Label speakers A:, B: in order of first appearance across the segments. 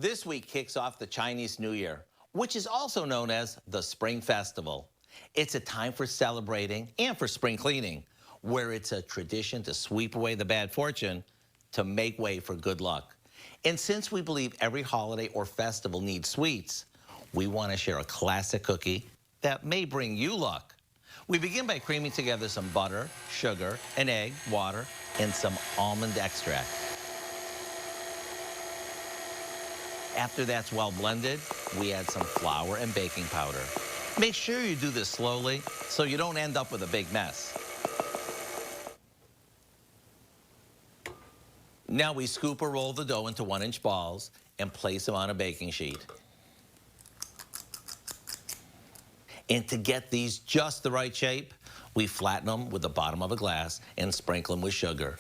A: This week kicks off the Chinese New Year, which is also known as the Spring Festival. It's a time for celebrating and for spring cleaning, where it's a tradition to sweep away the bad fortune to make way for good luck. And since we believe every holiday or festival needs sweets, we want to share a classic cookie that may bring you luck. We begin by creaming together some butter, sugar, an egg, water, and some almond extract. After that's well blended, we add some flour and baking powder. Make sure you do this slowly so you don't end up with a big mess. Now we scoop or roll the dough into 1-inch balls and place them on a baking sheet. And to get these just the right shape, we flatten them with the bottom of a glass and sprinkle them with sugar.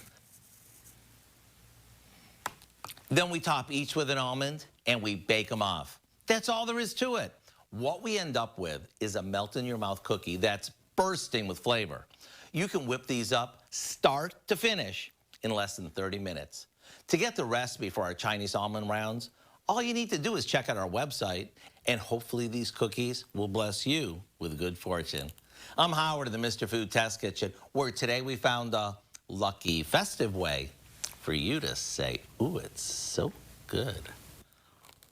A: Then we top each with an almond and we bake them off. That's all there is to it. What we end up with is a melt-in-your-mouth cookie that's bursting with flavor. You can whip these up start to finish in less than 30 minutes. To get the recipe for our Chinese Almond Rounds, all you need to do is check out our website, and hopefully these cookies will bless you with good fortune. I'm Howard of the Mr. Food Test Kitchen, where today we found a lucky festive way for you to say, ooh, it's so good.